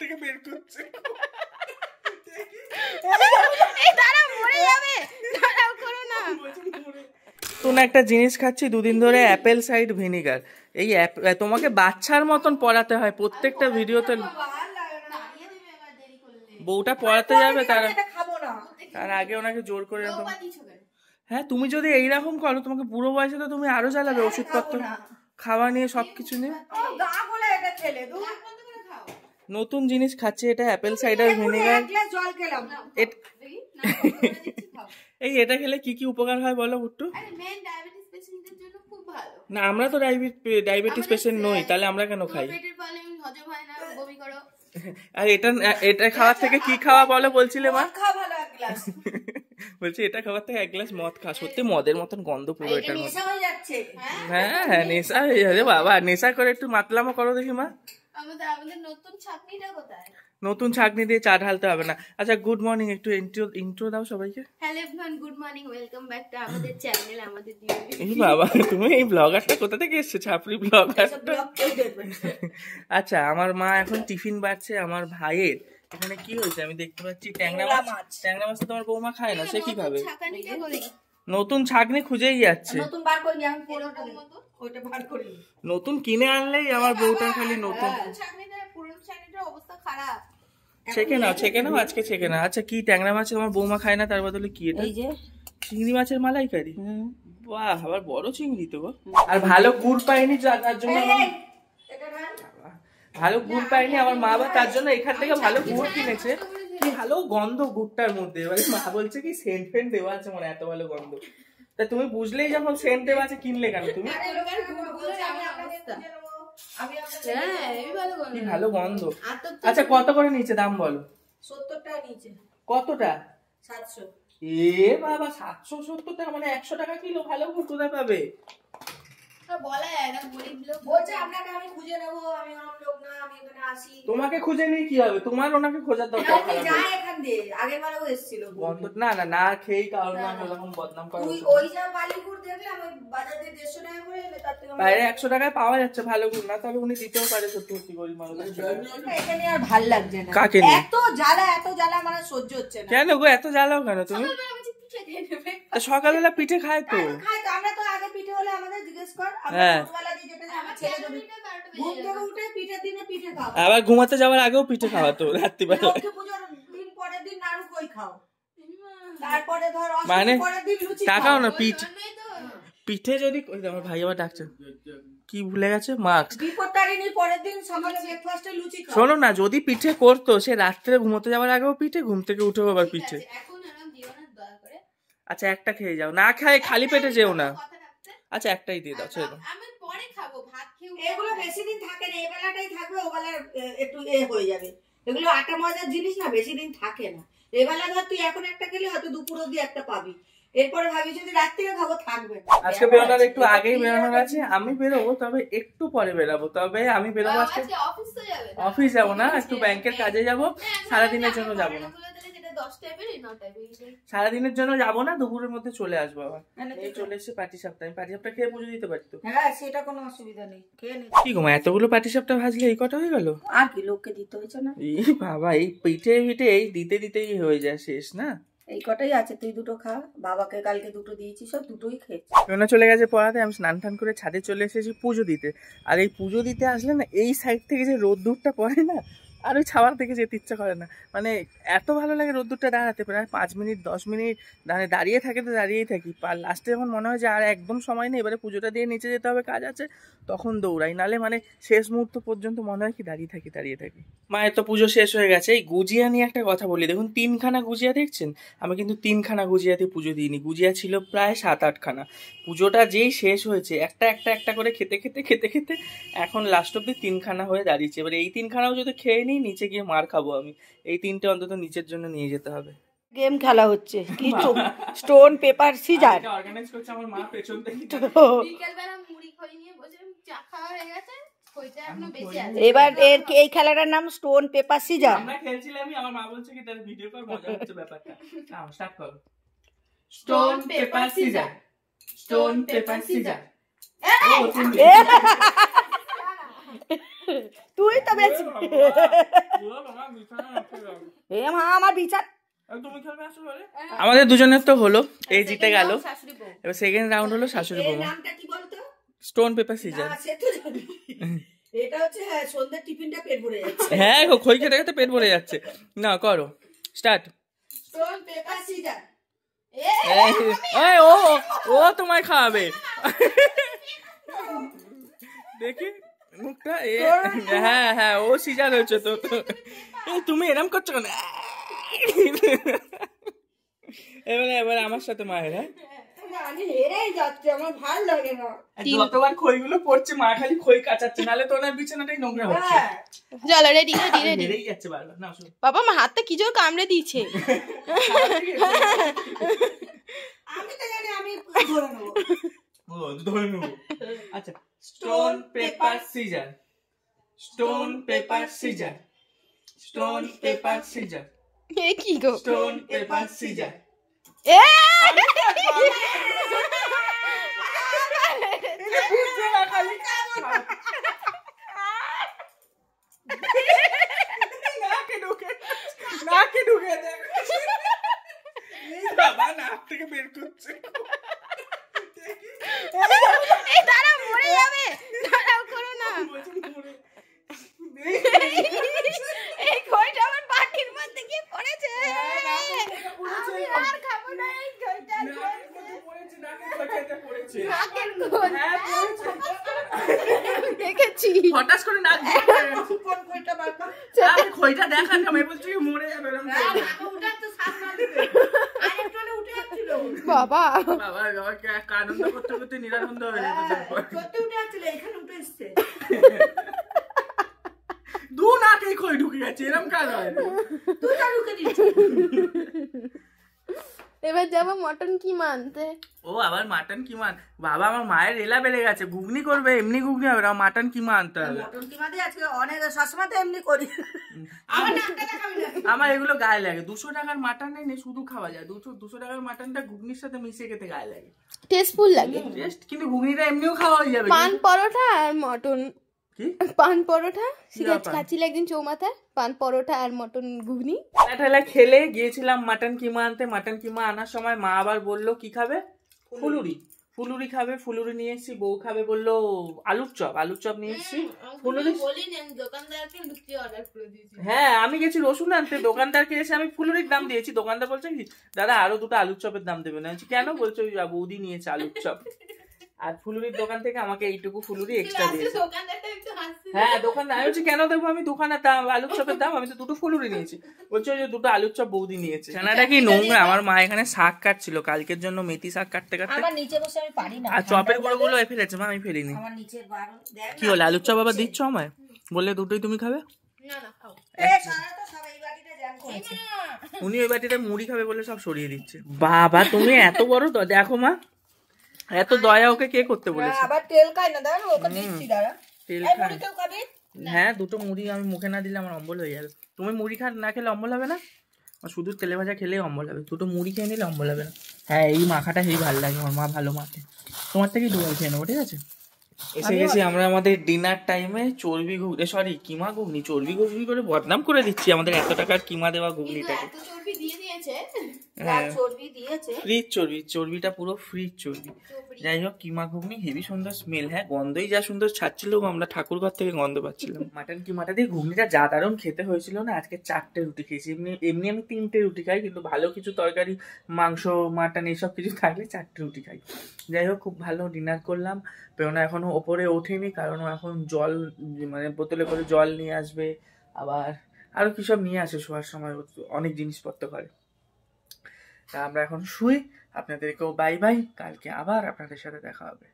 থেকে বের করছে। নতুন একটা জিনিস খাচ্ছি দুদিন ধরে, অ্যাপেল সাইড ভিনিগার। এই তোমাকে বাচ্চার মতন পড়াতে হয় প্রত্যেকটা ভিডিওতে। বউটা পড়াতে যাবে তার আগে ওনাকে জোর করে। হ্যাঁ, তুমি যদি এইরকম করো তোমাকে বুড়ো বয়সে তো তুমি আরো জ্বালাবে ওষুধপত্র খাওয়া নিয়ে সবকিছু নিয়ে। নতুন জিনিস খাচ্ছে এটা, অ্যাপেল সাইডার ভিনেগার। এই এটা খেলে কি কি উপকার হয় বলো বুট্টু? না আমরা তো ডায়াবেটিস পেশেন্ট নই, তাহলে আমরা কেন খাই? আর এটা খাওয়ার থেকে কি খাওয়া বলো বলছিলে মা? বলছি এটা খাবার থেকে 1 গ্লাস মদ খা। সত্যি মদের মতন গন্ধ পুরো এটার মধ্যে। হ্যাঁ হ্যাঁ, নেশা হয়ে যাবে বাবা। নেশা করে একটু মাতলামো করো দেখি মা। নতুন ছাঁকনি দিয়ে চা ঢালতে হবে না। আচ্ছা, গুড মর্নিং, একটু ইন্ট্রো দাও সবাইকে। Hello everyone, good morning, welcome back to আমাদের চ্যানেল, আমাদের এই বাবা তুমি এই ব্লগারটা কোথা থেকে এসেছো? ছাপড়ি ব্লগার। আচ্ছা, আমার মা এখন টিফিন বাড়ছে আমার ভাইয়ের। এখানে কি হয়েছে আমি দেখতে পাচ্ছি ট্যাংরা মাছ। ট্যাংরা মাছ তোমার বৌমা খায় না, সে কি খাবে? নতুন ছাঁকনি খুঁজেই যাচ্ছে। নতুন কিনে আনলেই আমার বউটার খালি নতুন। ছেঁকে নাও আজকে ছেঁকে নাও। আচ্ছা, কি ট্যাংরা মাছ আমার বৌমা খায় না, তার বদলে কি এটা? চিংড়ি মাছের মালাইকারি। বাহ, আবার বড় চিংড়ি তো গো। আর ভালো গুড় পাইনি, তার জন্য ভালো গুড় পাইনি আমার মা, আবার তার জন্য এখান থেকে ভালো গুড় কিনেছে। কি ভালো গন্ধ গুড়টার মধ্যে। এবারে মা বলছে কি সেন্ট ফেন্ট দেওয়া আছে, মানে এত ভালো গন্ধ। তা তুমি বুঝলেই যখন সেন্ট দেওয়া আছে কিনলে কেন তুমি? কি ভালো গন্ধ। আচ্ছা, কত করে নিচে দাম বলো? 70 টাকা নিচে। কতটা? 700। এ বাবা, 770 টাকা, মানে 100 টাকা কিলো। ভালো গুড় কোথায় পাবে? তোমাকে খুঁজে নিয়ে কি হবে? তোমার ওনাকে খোঁজার দরকার না। না না খেয়েই কারণ বদনাম করা। বাইরে 100 টাকায় পাওয়া যাচ্ছে ভালো গুড়, না তাহলে উনি দিতেও পারে। সত্যি সত্যি গরিব মানুষ। আর ভাল লাগছে না। কাকে নিয়ে? এত জ্বালা মানে সহ্য হচ্ছে না। কেন গো এত জ্বালাও কেন তুমি? সকালবেলা পিঠে খায় তো। আমরা তো আগে পিঠে হলে আমাদের জিজ্ঞেস কর। আবার ঘুমাতে যাওয়ার আগেও পিঠে খাওয়াতো রাত্রিবেলা। মানে টাকাও না পিঠে যদি। আমার ভাই আবার ডাকছে, কি ভুলে গেছে? মাস্ক। শোনো না, যদি পিঠে করতো সে রাত্রে ঘুমোতে যাওয়ার আগেও পিঠে, ঘুম থেকে উঠেও আবার পিঠে। আচ্ছা, একটা খেয়ে যাও, না খায় খালি পেটে যেও না। আচ্ছা, একটাই দিয়ে দাও, ছেড়ে দাও। এগুলো বেশি দিন থাকে না, এই বেলাটাই থাকবে, ও বেলা একটু হয়ে যাবে। এগুলো আটা ময়দার জিনিস না, বেশি দিন থাকে না। এই বেলা ধর তুই এখন একটা খেলে হয়তো দুপুর অবধি একটা পাবি, এরপরে ভাবি যদি রাত্রিরে খাবো থাকবে। আজকে বেরোনোর একটু আগেই বেরোনোর আছে। আমি বেরোবো, তবে একটু পরে বেরোবো। তবে আমি বেরোবো আজকে। অফিস যাবো না, একটু ব্যাংকের কাজে যাবো। সারাদিনের জন্য যাবো না, সারাদিনের জন্য যাবো না, দুপুরের মধ্যে চলে আসবো। আবার এই চলে এসে পাটিসাপটা, আমি পাটিসাপটা খেয়ে পুজো দিতে পারতো। হ্যাঁ, সেটা কোনো অসুবিধা নেই, খেয়ে নে। কি গো মা, এতগুলো পাটিসাপটা ভাজলে এই কটা হয়ে গেল? আর কি লোককে দিতে হয়েছে না? এই বাবা, এই পিঠে এই দিতেই হয়ে যায় শেষ না। এই কটাই আছে, তুই দুটো খা। বাবাকে কালকে দুটো দিয়েছি, সব দুটোই খেয়েছি। ওনা চলে গেছে পড়াতে, আমি স্নান টান করে ছাদে চলে এসেছি পুজো দিতে। আর এই পুজো দিতে আসলে না, এই সাইড থেকে যে রোদ্দুরটা পড়ে না, আর ওই ছাওয়ার থেকে যেতে ইচ্ছা করে না। মানে এত ভালো লাগে রোদ্দুরটা দাঁড়াতে, প্রায় 5 মিনিট 10 মিনিট দাঁড়িয়ে থাকে তো দাঁড়িয়েই থাকি। আর লাস্টে যখন মনে হয় যে আর একদম সময় নেই, এবারে পুজোটা দিয়ে নিচে যেতে হবে, কাজ আছে, তখন দৌড়াই। নালে মানে শেষ মুহূর্ত পর্যন্ত মনে হয় কি দাঁড়িয়ে থাকি। মায়ের তো পুজো শেষ হয়ে গেছে। এই গুজিয়া নিয়ে একটা কথা বলি, দেখুন 3খানা গুজিয়া দেখছেন। আমি কিন্তু 3খানা গুজিয়াতে পুজো দিইনি। গুজিয়া ছিল প্রায় 7-8খানা। পুজোটা যেই শেষ হয়েছে, একটা করে খেতে এখন লাস্ট অব্দি 3খানা হয়ে দাঁড়িয়েছে। এবার এই 3খানাও যদি খেয়ে নিই, নিচে গিয়ে মার খাবো আমি। এই 3টে অন্তত নিচের জন্য নিয়ে যেতে হবে। গেম খেলা হচ্ছে কি, স্টোন পেপার সিজার অর্গানাইজ করছে আমার মা পেছন থেকে। বিকেলবেলা মুড়ি খই নিয়ে বসে চা খাওয়া হয়ে গেছে, খইটা এখনো বেঁচে আছে। এবার এই খেলাটার নাম স্টোন পেপার সিজার। আমরা খেলছিলাম, আমার মা বলছে কি তার ভিডিও কর, মজা হচ্ছে ব্যাপারটা। নাও স্টার্ট করো। Stone paper scissor, stone paper caesar. তুই তো বেশি এ মা আমার বিচার আমাদের দুজনের তো হলো, এই জিতে গেল। এবার সেকেন্ড রাউন্ড হলো শাশুড়ি বউ। নামটা কি বলতো? Stone paper caesar. সে তো জানি। এটা হচ্ছে সন্ধ্যার টিফিনটা পেট ভরে যাচ্ছে। হ্যাঁ গো, খই খেতে খেতে পেট ভরে যাচ্ছে। না করো স্টার্ট। Stone paper scissor. ও ও তোমায় খাওয়াবে দেখি মুখটা। হ্যাঁ হ্যাঁ, ও সিজার হয়েছে তো। তুমি এরম করছো কেন? এবারে আমার সাথে মায়ের। হ্যাঁ আমি হেরেই যাচ্ছি, আমার ভালো লাগে না। যতবার খইগুলো পড়ছে মা খালি খই কাচাচ্ছে, নালে তো ওনার বিছানাটাই নোংরা হচ্ছে। চলো রেডি রেডি রেডি। হেরেই যাচ্ছে বারবার। না শুনো বাবা, আমার হাতটা কি জোর কামড়ে দিয়েছে। আমি তো জানি আমি ধরে নেবো। ও ধরে নেবো। আচ্ছা, stone paper scissor, stone paper scissor, stone paper scissor, এ কি গো? Stone paper scissor. এ নাকে ঢুকে দেখ বাবা, নাক থেকে বের করছে। দাঁড়াও, মরে যাবে। দাঁড়াও, করো না। এই খইটা আমার পাটির মধ্যে গিয়ে পড়েছে। আমি আর খাবো না এই খইটা। দেখেছি হঠাৎ করে নাক খইটা দেখান, আমি বলছি মরে যাবে। বাবা বাবা আনন্দ করতে করতে নিরানন্দ হয়ে যাবে। দু নাকেই খই ঢুকে গেছে, এরম কাজ হয় না। এবার যাবো মটন কিমা আনতে। ও আবার মাটন কিমা। বাবা, আমার মায়ের রেলা বেড়ে গেছে, ঘুগনি করবে, এমনি ঘুগনি হবে না, মাটন কিমা আনতে হবে। মটন কিমা দিয়ে আজকে অনেক সবসময় তো এমনি করি। আমার এগুলো গায়ে লাগে। 200 টাকার মাটন নেই, শুধু খাওয়া যায়। 200 টাকার মাটনটা ঘুগনির সাথে মিশিয়ে খেতে গায়ে লাগে, টেস্টফুল লাগে। টেস্ট। কিন্তু ঘুগনিটা এমনিও খাওয়া হয়ে যাবে। পান পরোটা আর মটন। কি পান পরোটা খাচ্ছিল একদিন চৌমাথায়, পান পরোটা আর মটন ঘুগনি। ঠেলা খেলে গিয়েছিলাম মাটন কিমা আনতে। মাটন কিমা আনার সময় মা আবার বললো কি খাবে? ফুলুরি। ফুলুরি খাবে, ফুলুরি নিয়ে এসেছি। বউ খাবে বললো আলুর চপ, আলুর চপ নিয়ে এসেছি। ফুলুরি হ্যাঁ, আমি গেছি রসুন আনতে, দোকানদারকে এসে আমি ফুলুরির দাম দিয়েছি। দোকানদার বলছে কি দাদা আরো 2টা আলুর চপের দাম দেবে না। কেন? বলছে ওই বৌদি নিয়েছে আলুর চপ। আর ফুলুরির দোকান থেকে আমাকে এইটুকু ফুলুরি এক্সট্রা দিয়েছে। হ্যাঁ দোকানদার, আমি বলছি কেন দেবো আমি দোকানের দাম, আলুর চপের দাম, আমি তো 2টো ফুলুরি নিয়েছি। বলছে ওই যে 2টো আলুর চপ বৌদি নিয়েছে। ছানাটা কি নোংরা। আমার মা এখানে শাক কাটছিল কালকের জন্য, মেথি শাক কাটতে কাটতে আমার নিচে বসে আমি পারি না। আর চপের গুঁড়োগুলো ফেলেছে মা, আমি ফেলিনি। আমার নিচের বারণ দেখ। কি হলো, আলুর চপ আবার দিচ্ছ আমায়? বললে 2টোই তুমি খাবে। না না খাও। সারা তো সব এই বাটিটা জ্যাম করেছে। উনি ওই বাটিতে মুড়ি খাবে বলে সব সরিয়ে দিচ্ছে। বাবা তুমি এত বড় তো দেখো মা, এত দয়া ওকে কে করতে বলেছে? আবার তেল খাই না, দাঁড়া ওকে দিচ্ছি, দাঁড়া। তেল এই খায়। মুড়ি তো খাবি? হ্যাঁ 2টো মুড়ি আমি মুখে না দিলে আমার অম্বল হয়ে যাবে। তুমি মুড়ি না খেলে অম্বল হবে না? আর শুধু তেলে ভাজা খেলেই অম্বল হবে। 2টো মুড়ি খেয়ে নিলে অম্বল হবে না। হ্যাঁ এই মাখাটা হেই ভালো লাগে, আমার মা ভালো মাখে। তোমার থেকেই 2বার খেয়ে নেবো, ঠিক আছে? এসে গেছি আমরা আমাদের ডিনার টাইমে। চর্বি ঘুগনি, সরি কিমা ঘুগনি, চর্বি ঘুগনি করে বদনাম করে দিচ্ছি আমাদের এত টাকার কিমা দেওয়া ঘুগনিটাকে। এত চর্বি দিয়ে দিয়েছে। হ্যাঁ চর্বি দিয়েছে। ফ্রিজ চর্বি, চর্বিটা পুরো ফ্রিজ চর্বি। যাই হোক কিমা ঘুগনি হেভি সুন্দর স্মেল। হ্যাঁ গন্ধই যা সুন্দর ছাড়ছিল, আমরা ঠাকুর ঘর থেকে গন্ধ পাচ্ছিলাম। মাটন কিমাটা দিয়ে ঘুগনিটা যা দারুণ খেতে হয়েছিল না। আজকে 4টে রুটি খেয়েছি। এমনি আমি 3টে রুটি খাই, কিন্তু ভালো কিছু তরকারি, মাংস, মাটন এইসব কিছু থাকলে 4টে রুটি খাই। যাই হোক খুব ভালো ডিনার করলাম। পেওনা এখনো ওপরে ওঠেনি, কারণ এখন জল মানে বোতলে করে জল নিয়ে আসবে, আবার আরো কি সব নিয়ে আসে শোয়ার সময়, অনেক জিনিসপত্র করে। তা আমরা এখন শুই। আপনাদেরকেও বাই বাই, কালকে আবার আপনাদের সাথে দেখা হবে।